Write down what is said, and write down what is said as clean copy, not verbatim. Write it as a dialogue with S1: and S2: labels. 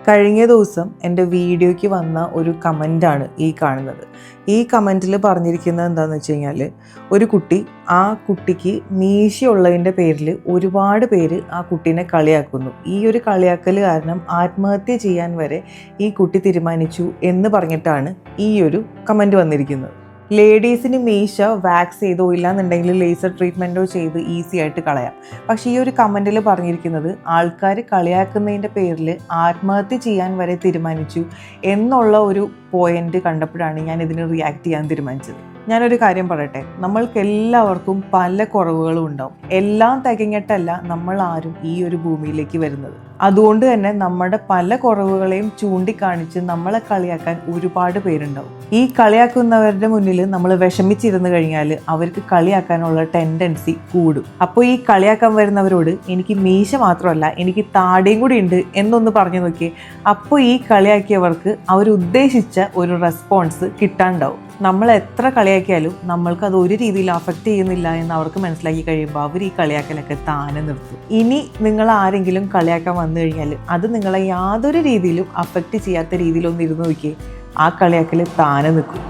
S1: കഴിഞ്ഞ ദിവസം എൻ്റെ വീഡിയോയ്ക്ക് വന്ന ഒരു കമൻ്റാണ് ഈ കാണുന്നത്. ഈ കമൻറ്റിൽ പറഞ്ഞിരിക്കുന്നത് എന്താണെന്ന് വെച്ച് കഴിഞ്ഞാൽ, ഒരു കുട്ടി ആ കുട്ടിക്ക് മീശയുള്ളതിൻ്റെ പേരിൽ ഒരുപാട് പേര് ആ കുട്ടീനെ കളിയാക്കുന്നു. ഈ ഒരു കളിയാക്കൽ കാരണം ആത്മഹത്യ ചെയ്യാൻ വരെ ഈ കുട്ടി തീരുമാനിച്ചു എന്ന് പറഞ്ഞിട്ടാണ് ഈ ഒരു കമൻറ്റ് വന്നിരിക്കുന്നത്. ലേഡീസിന് മീശ വാക്സ് ചെയ്തോ ഇല്ലാന്നുണ്ടെങ്കിൽ ലേസർ ട്രീറ്റ്മെൻറ്റോ ചെയ്ത് ഈസി ആയിട്ട് കളയാം. പക്ഷേ ഈ ഒരു കമൻറ്റിൽ പറഞ്ഞിരിക്കുന്നത് ആൾക്കാർ കളിയാക്കുന്നതിൻ്റെ പേരിൽ ആത്മഹത്യ ചെയ്യാൻ വരെ തീരുമാനിച്ചു എന്നുള്ള ഒരു പോയിന്റ് കണ്ടപ്പോഴാണ് ഞാൻ ഇതിന് റിയാക്ട് ചെയ്യാൻ തീരുമാനിച്ചത്. ഞാനൊരു കാര്യം പറയട്ടെ, നമ്മൾക്ക് എല്ലാവർക്കും പല കുറവുകളും ഉണ്ടാവും. എല്ലാം തികഞ്ഞിട്ടല്ല നമ്മൾ ആരും ഈ ഒരു ഭൂമിയിലേക്ക് വരുന്നത്. അതുകൊണ്ട് തന്നെ നമ്മുടെ പല കുറവുകളെയും ചൂണ്ടിക്കാണിച്ച് നമ്മളെ കളിയാക്കാൻ ഒരുപാട് പേരുണ്ടാവും. ഈ കളിയാക്കുന്നവരുടെ മുന്നിൽ നമ്മൾ വിഷമിച്ചിരുന്നു കഴിഞ്ഞാൽ അവർക്ക് കളിയാക്കാനുള്ള ടെൻഡൻസി കൂടും. അപ്പോൾ ഈ കളിയാക്കാൻ വരുന്നവരോട് എനിക്ക് മീശ മാത്രമല്ല എനിക്ക് താടിയും കൂടി ഉണ്ട് എന്നൊന്ന് പറഞ്ഞു നോക്കിയേ. അപ്പോൾ ഈ കളിയാക്കിയവർക്ക് അവരുദ്ദേശിച്ച ഒരു റെസ്പോൺസ് കിട്ടാണ്ടാവും. നമ്മൾ എത്ര കളിയാക്കിയാലും നമ്മൾക്ക് അത് ഒരു രീതിയിൽ അഫക്റ്റ് ചെയ്യുന്നില്ല എന്ന് അവർക്ക് മനസ്സിലാക്കി കഴിയുമ്പോൾ അവർ ഈ കളിയാക്കലൊക്കെ താനെ നിർത്തും. ഇനി നിങ്ങൾ ആരെങ്കിലും കളിയാക്കാൻ വന്നു കഴിഞ്ഞാൽ അത് നിങ്ങളെ യാതൊരു രീതിയിലും അഫക്റ്റ് ചെയ്യാത്ത രീതിയിലൊന്നും ഇരുന്ന് നോക്കിയേ, ആ കളിയാക്കൽ താനെ നിൽക്കും.